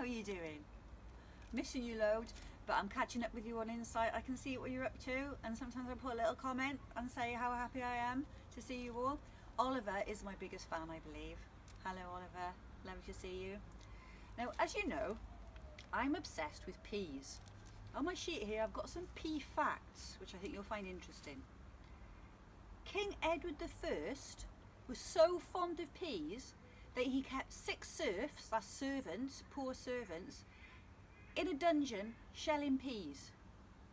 you doing? Missing you loads, but I'm catching up with you on Insight. I can see what you're up to, and sometimes I put a little comment and say how happy I am to see you all. Oliver is my biggest fan, I believe. Hello Oliver, lovely to see you. Now, as you know, I'm obsessed with peas. On my sheet here I've got some pea facts which I think you'll find interesting. King Edward I was so fond of peas that he kept 6 serfs, that's servants, poor servants, in a dungeon shelling peas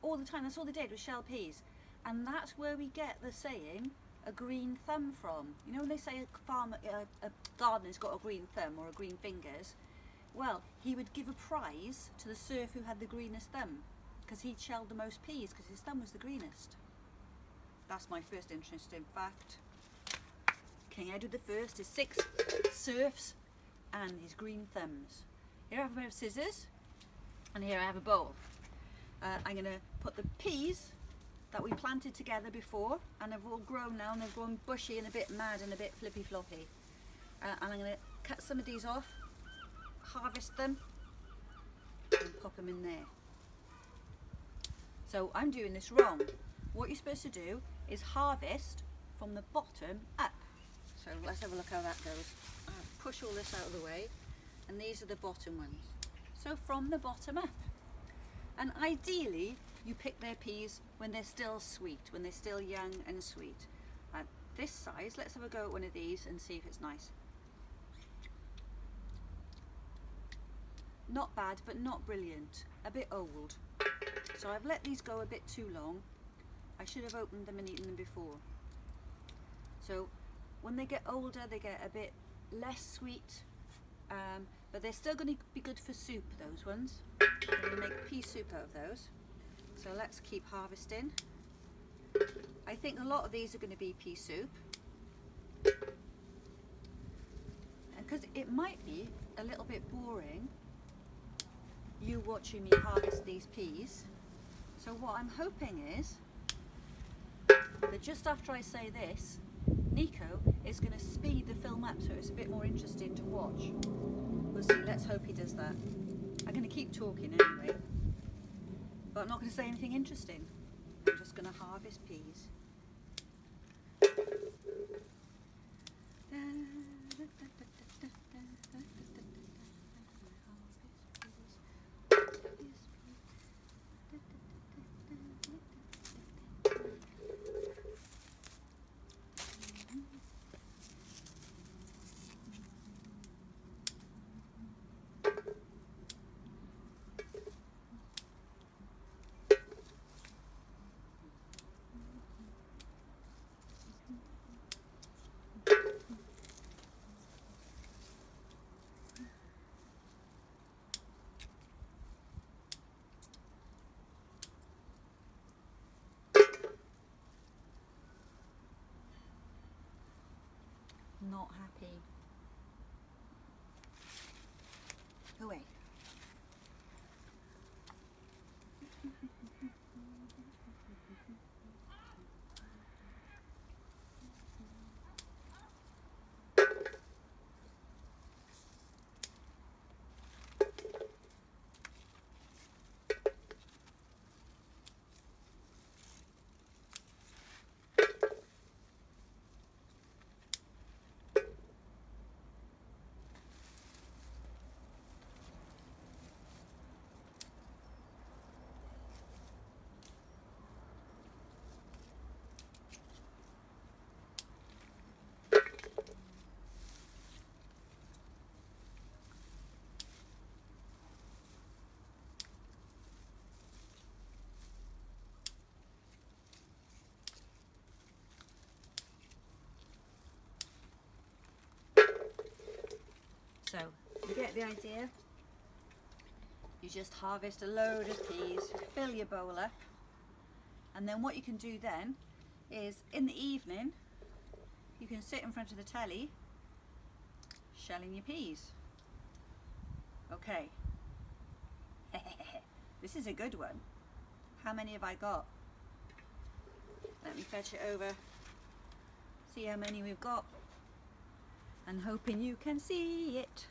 all the time. That's all they did was shell peas, and that's where we get the saying a green thumb from. You know when they say a gardener's got a green thumb or a green fingers? Well, he would give a prize to the serf who had the greenest thumb, because he'd shelled the most peas because his thumb was the greenest. That's my first interesting fact. King Edward I, his 6 serfs and his green thumbs. Here I have a pair of scissors, and here I have a bowl. I'm going to put the peas that we planted together before, and they've all grown now, and they've grown bushy and a bit mad and a bit flippy floppy. And I'm going to cut some of these off, harvest them, and pop them in there. So I'm doing this wrong. What you're supposed to do is harvest from the bottom up. So let's have a look how that goes. I'll push all this out of the way, and these are the bottom ones. So from the bottom up. And ideally you pick their peas when they're still sweet, when they're still young and sweet. At this size, let's have a go at one of these and see if it's nice. Not bad, but not brilliant. A bit old. So I've let these go a bit too long. I should have opened them and eaten them before. So when they get older, they get a bit less sweet, but they're still going to be good for soup, those ones. I'm going to make pea soup out of those. So let's keep harvesting. I think a lot of these are going to be pea soup, because it might be a little bit boring you watching me harvest these peas. So what I'm hoping is that just after I say this, Nico is going to speed the film up so it's a bit more interesting to watch. We'll see, let's hope he does that. I'm going to keep talking anyway, but I'm not going to say anything interesting. I'm just going to harvest peas. Not happy. Go away. So, you get the idea. You just harvest a load of peas, fill your bowl up, and then what you can do then is in the evening you can sit in front of the telly shelling your peas. Okay. This is a good one. How many have I got? Let me fetch it over. See how many we've got. And hoping you can see it.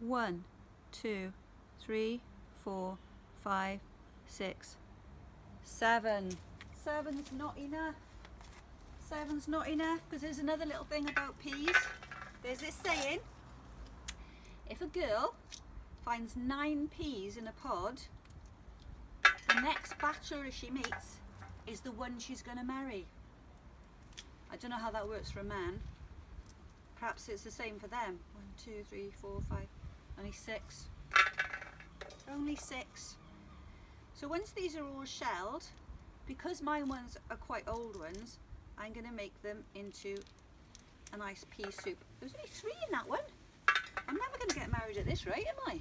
1, 2, 3, 4, 5, 6, 7. 7's not enough. 7's not enough, because there's another little thing about peas. There's this saying, if a girl finds 9 peas in a pod, the next bachelor she meets is the one she's going to marry. I don't know how that works for a man. Perhaps it's the same for them. 1, 2, 3, 4, 5. Only 6. Only 6. So once these are all shelled, because my ones are quite old ones, I'm going to make them into a nice pea soup. There's only 3 in that one. I'm never going to get married at this rate, am I?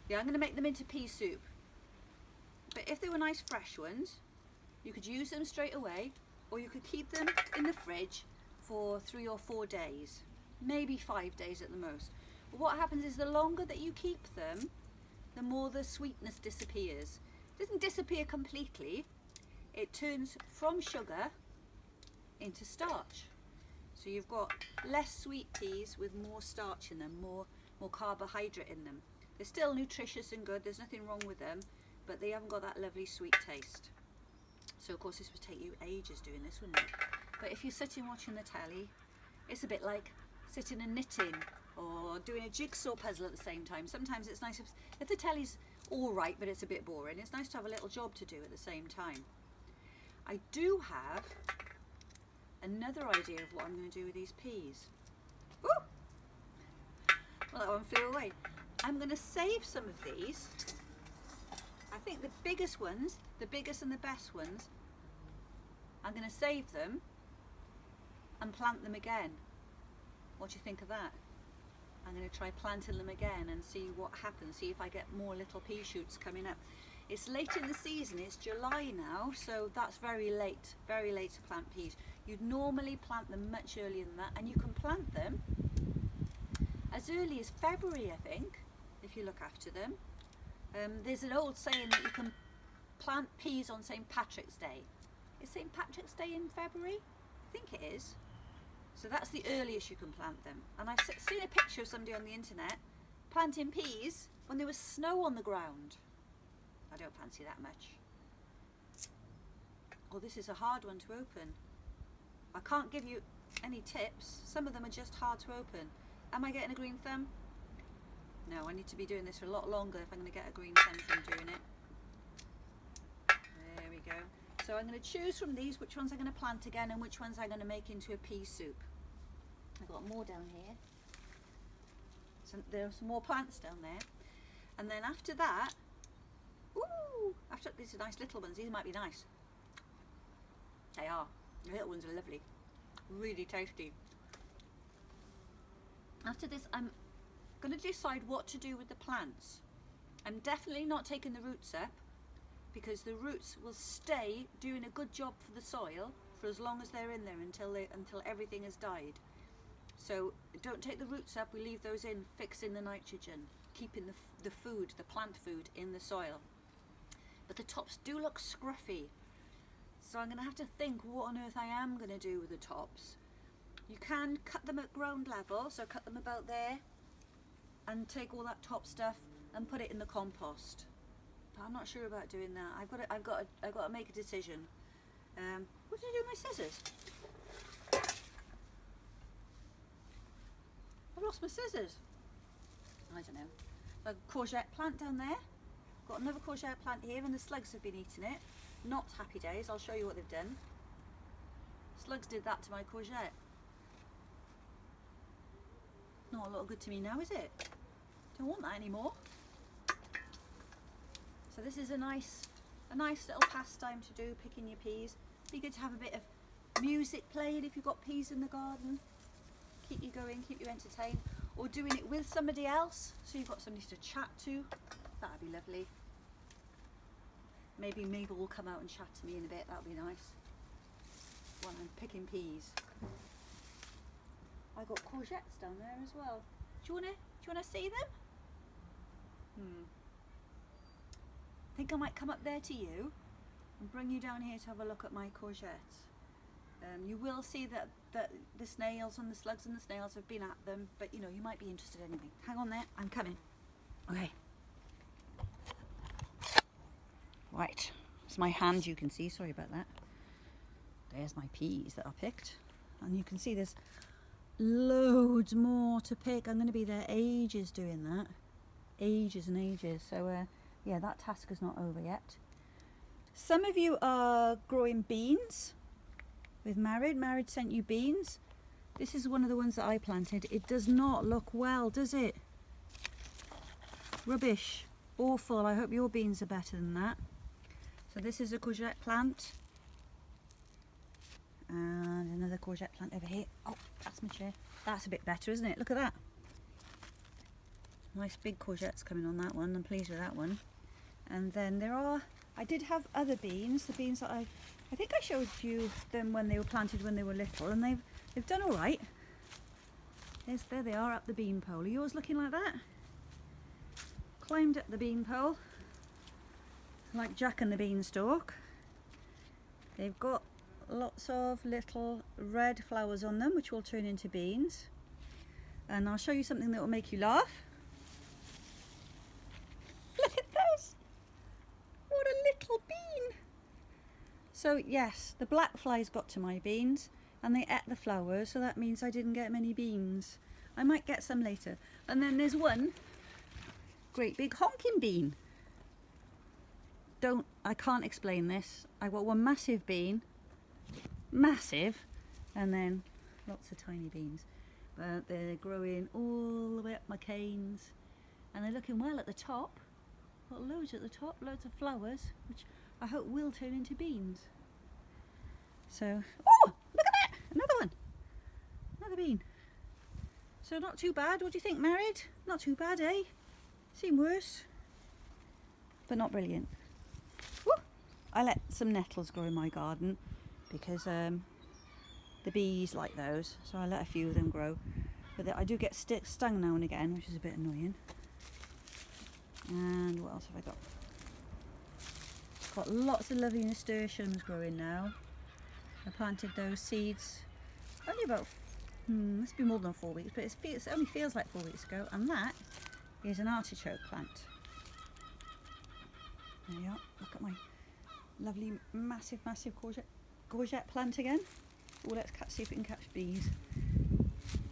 Yeah, I'm going to make them into pea soup. But if they were nice fresh ones, you could use them straight away, or you could keep them in the fridge for 3 or 4 days, maybe 5 days at the most. But what happens is the longer that you keep them, the more the sweetness disappears. It doesn't disappear completely. It turns from sugar into starch. So you've got less sweet peas with more starch in them, more carbohydrate in them. They're still nutritious and good, there's nothing wrong with them, but they haven't got that lovely sweet taste. So of course this would take you ages doing this, wouldn't it? But if you're sitting watching the telly, it's a bit like sitting and knitting or doing a jigsaw puzzle at the same time. Sometimes it's nice if the telly's all right but it's a bit boring, it's nice to have a little job to do at the same time. I do have another idea of what I'm going to do with these peas. Woo! Well, that one flew away. I'm going to save some of these. I think the biggest ones, the biggest and the best ones, I'm going to save them and plant them again. What do you think of that? I'm going to try planting them again and see what happens, see if I get more little pea shoots coming up. It's late in the season, it's July now, so that's very late to plant peas. You'd normally plant them much earlier than that, and you can plant them as early as February, I think, if you look after them. There's an old saying that you can plant peas on St. Patrick's Day. Is St. Patrick's Day in February? I think it is. So that's the earliest you can plant them. And I've seen a picture of somebody on the internet planting peas when there was snow on the ground. I don't fancy that much. Oh, this is a hard one to open. I can't give you any tips. Some of them are just hard to open. Am I getting a green thumb? No, I need to be doing this for a lot longer if I'm going to get a green thumb from doing it. There we go. So I'm going to choose from these which ones I'm going to plant again and which ones I'm going to make into a pea soup. I've got more down here. So there are some more plants down there. And then after that, ooh, after these are nice little ones. These might be nice. They are. The little ones are lovely. Really tasty. After this, I'm going to decide what to do with the plants. I'm definitely not taking the roots up, because the roots will stay doing a good job for the soil for as long as they're in there until everything has died. So don't take the roots up, we leave those in, fixing the nitrogen, keeping the food, the plant food in the soil. But the tops do look scruffy, so I'm going to have to think what on earth I am going to do with the tops. You can cut them at ground level, so cut them about there and take all that top stuff and put it in the compost. But I'm not sure about doing that. I've got to make a decision. What did I do with my scissors? I've lost my scissors. I don't know. A courgette plant down there. Got another courgette plant here, and the slugs have been eating it. Not happy days. I'll show you what they've done. Slugs did that to my courgette. Not a lot good to me now, is it? Don't want that anymore. So this is a nice little pastime to do, picking your peas. Be good to have a bit of music playing if you've got peas in the garden. Keep you going, keep you entertained. Or doing it with somebody else, so you've got somebody to chat to. That'd be lovely. Maybe Mabel will come out and chat to me in a bit. That'd be nice. While I'm picking peas. I got courgettes down there as well. Do you wanna see them? I think I might come up there to you and bring you down here to have a look at my courgettes. You will see that the snails and the slugs and the snails have been at them, but you know, you might be interested anyway. Hang on there, I'm coming. Okay. Right, it's my hand you can see, sorry about that. There's my peas that I picked. And you can see there's loads more to pick. I'm going to be there ages doing that. Ages and ages. So yeah, that task is not over yet. Some of you are growing beans with Married. Married sent you beans. This is one of the ones that I planted. It does not look well, does it? Rubbish. Awful. I hope your beans are better than that. So this is a courgette plant. And another courgette plant over here. Oh, that's my chair. That's a bit better, isn't it? Look at that. Nice big courgettes coming on that one. I'm pleased with that one. And then I did have other beans. The beans that I think I showed you them when they were planted when they were little, and they've done all right. There they are up the bean pole. Are yours looking like that? Climbed up the bean pole, like Jack and the Beanstalk. They've got lots of little red flowers on them, which will turn into beans. And I'll show you something that will make you laugh. Look at those! What a little bean! So yes, the black flies got to my beans and they ate the flowers, so that means I didn't get many beans. I might get some later. And then there's one great big honking bean. I can't explain this. I got one massive bean, massive, and then lots of tiny beans. But they're growing all the way up my canes, and they're looking well at the top. Got loads at the top, loads of flowers, which I hope will turn into beans. So, oh, look at that! Another one! Another bean. So not too bad. What do you think, Married? Not too bad, eh? Seen worse, but not brilliant. Woo! I let some nettles grow in my garden because the bees like those, so I let a few of them grow. But I do get stung now and again, which is a bit annoying. And what else have I got? Got lots of lovely nasturtiums growing now. I planted those seeds only about, must be more than 4 weeks, but it only feels like 4 weeks ago. And that is an artichoke plant. There you are. Look at my lovely, massive courgette plant again. Oh, let's see if we can catch bees.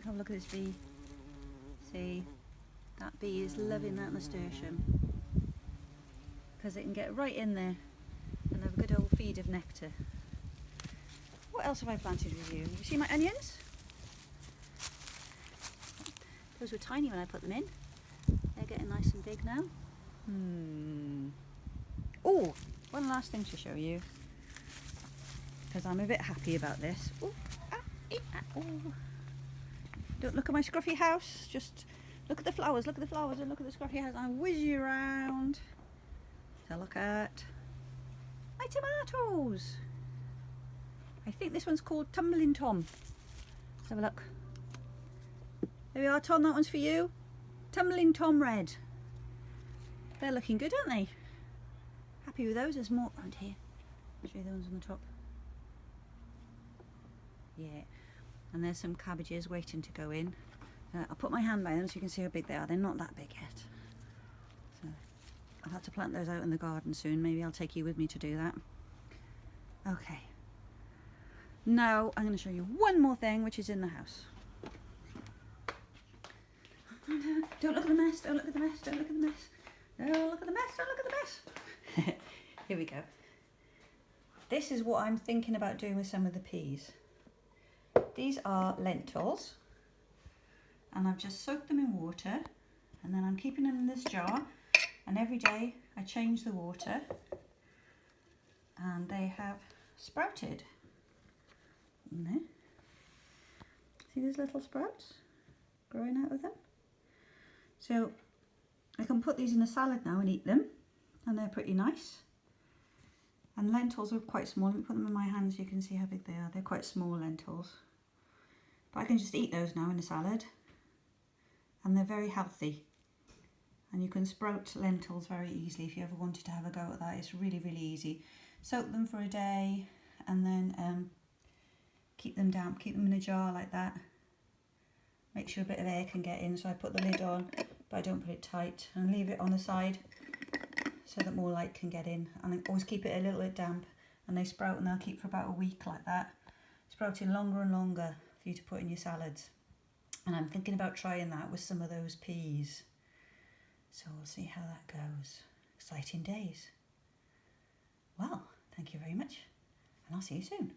Have a look at this bee. See, that bee is loving that nasturtium because it can get right in there and have a good old feed of nectar. What else have I planted with you? You see my onions? Those were tiny when I put them in. They're getting nice and big now. Oh, one last thing to show you, because I'm a bit happy about this. Ooh, oh. Don't look at my scruffy house, just look at the flowers, and look at the scruffy house. I'll whiz you around to look at my tomatoes. I think this one's called Tumbling Tom. Let's have a look. There we are, Tom, that one's for you. Tumbling Tom Red. They're looking good, aren't they? Happy with those. There's more around here. I'll show you the ones on the top. Yeah. And there's some cabbages waiting to go in. I'll put my hand by them so you can see how big they are. They're not that big yet. So I'll have to plant those out in the garden soon. Maybe I'll take you with me to do that. Okay. Now I'm going to show you one more thing which is in the house. Don't look at the mess, don't look at the mess, don't look at the mess. Don't look at the mess, don't look at the mess. Here we go. This is what I'm thinking about doing with some of the peas. These are lentils, and I've just soaked them in water, and then I'm keeping them in this jar, and every day I change the water, and they have sprouted. In there. See these little sprouts growing out of them? So I can put these in a salad now and eat them, and they're pretty nice. And lentils are quite small. Let me put them in my hands so you can see how big they are. They're quite small lentils. But I can just eat those now in a salad, and they're very healthy. And you can sprout lentils very easily if you ever wanted to have a go at that. It's really, really easy. Soak them for a day, and then keep them damp, keep them in a jar like that. Make sure a bit of air can get in, so I put the lid on, but I don't put it tight, and leave it on the side so that more light can get in. And I always keep it a little bit damp, and they sprout and they'll keep for about a week like that, sprouting longer and longer for you to put in your salads. And I'm thinking about trying that with some of those peas. So we'll see how that goes. Exciting days. Well, thank you very much, and I'll see you soon.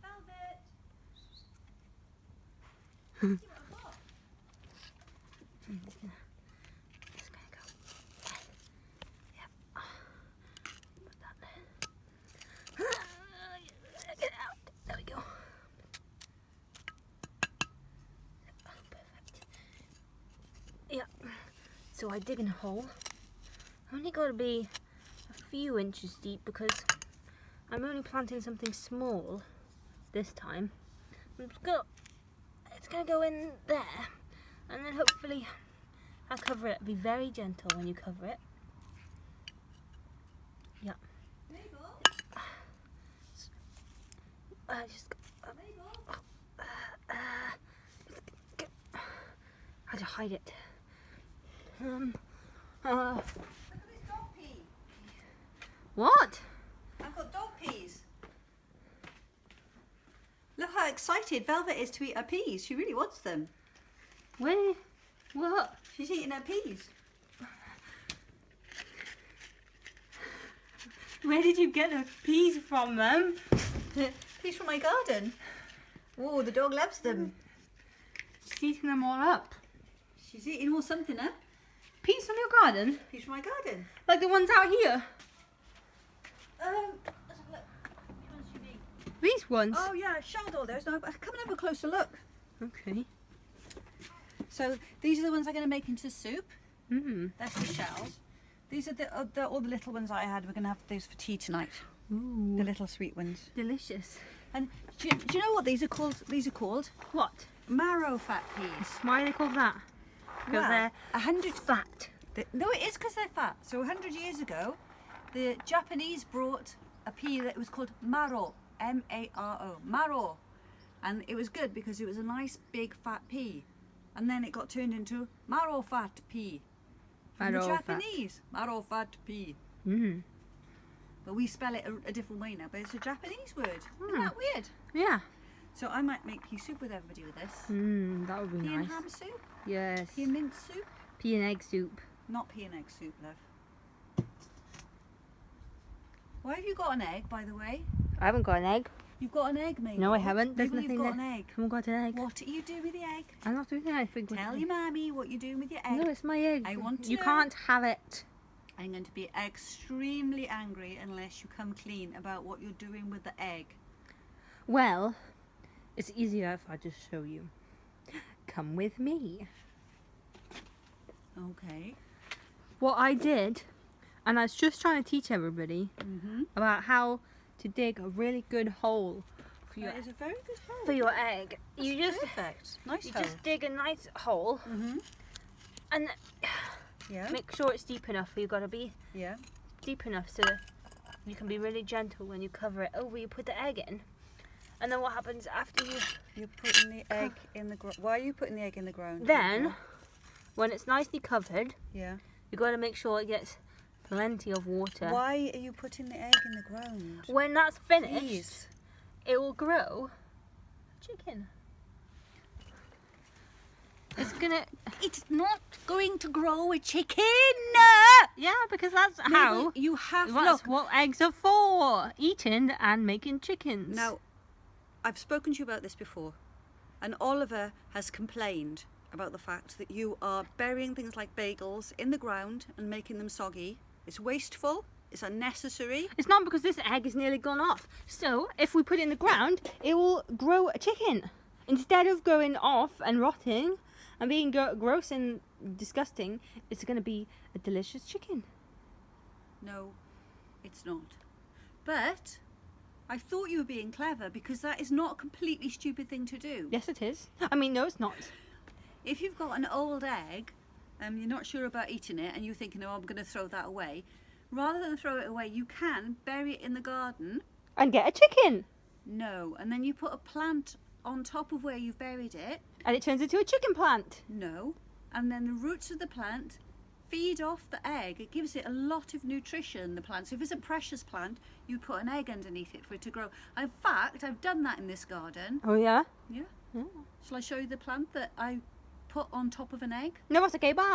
Velvet! So I dig in a hole. Only got to be a few inches deep because I'm only planting something small this time. It's gonna go in there, and then hopefully I'll cover it. Be very gentle when you cover it. Yeah. How to hide it. Look at this dog pea. What? I've got dog peas. Look how excited Velvet is to eat her peas. She really wants them. Where? What? She's eating her peas. Where did you get the peas from, Mum? Peas from my garden. Oh, the dog loves them. She's eating them all up. She's eating all something up. Peas from your garden? Peas from my garden. Like the ones out here? Let's have a look. Which ones do you mean? These ones? Oh yeah, shelled all those. No, but come and have a closer look. Okay. So these are the ones I'm going to make into soup. Mm. That's the shells. These are all the little ones I had. We're going to have those for tea tonight. Ooh. The little sweet ones. Delicious. And do you know what these are called? These are called What? Marrow Fat Peas. Why are they called that? Because Well, they're 100 fat. No, it is because they're fat. So 100 years ago, the Japanese brought a pea that was called marrow, M-A-R-O, marrow. And it was good because it was a nice big fat pea. And then it got turned into marrow fat pea. From the Marrow fat. Japanese, marrow fat pea. Mm. But we spell it a different way now, but it's a Japanese word. Isn't that weird? Yeah. So I might make pea soup with everybody with this. That would be Pea and nice. ham soup, Yes. pea and mint soup. Pea and egg soup. Not pea and egg soup, love. Why have you got an egg, by the way? I haven't got an egg. You've got an egg, maybe? No, I haven't. There's Maybe nothing you've got there. an egg. I haven't got an egg. What are you doing with the egg? I'm not doing anything with Tell it. your mammy what you're doing with your egg. No, it's my egg. I want to You know. can't have it. I'm going to be extremely angry unless you come clean about what you're doing with the egg. Well, it's easier if I just show you. Come with me. Okay. What I did, and I was just trying to teach everybody about how to dig a really good hole for your, That is a very good hole. for your egg. That's You just perfect. Nice you hole. just dig a nice hole and Yeah. make sure it's deep enough. You've got to be Yeah. deep enough so that you can be really gentle when you cover it over. You put the egg in, and then what happens after you? You're putting the egg in the ground. Why are you putting the egg in the ground? Then, when it's nicely covered, Yeah. you got to make sure it gets plenty of water. Why are you putting the egg in the ground? When that's finished, Please. it will grow chicken. It's gonna. It's not going to grow a chicken. Yeah, because that's how. You have That's look. what eggs are for. Eating and making chickens. Now, I've spoken to you about this before, and Oliver has complained about the fact that you are burying things like bagels in the ground and making them soggy. It's wasteful. It's unnecessary. It's not because this egg is nearly gone off. So, if we put it in the ground, it will grow a chicken. Instead of going off and rotting and being gross and disgusting, it's going to be a delicious chicken. No, it's not. But I thought you were being clever because that is not a completely stupid thing to do. Yes, it is. I mean, no, it's not. If you've got an old egg you're not sure about eating it and you're thinking, oh, I'm going to throw that away, rather than throw it away, you can bury it in the garden. And get a chicken. No, and then you put a plant on top of where you've buried it. And it turns into a chicken plant. No, and then the roots of the plant feed off the egg. It gives it a lot of nutrition, the plant. So if it's a precious plant, you put an egg underneath it for it to grow. In fact, I've done that in this garden. Oh yeah? Yeah. Yeah. Shall I show you the plant that I put on top of an egg? No, that's okay. Bye.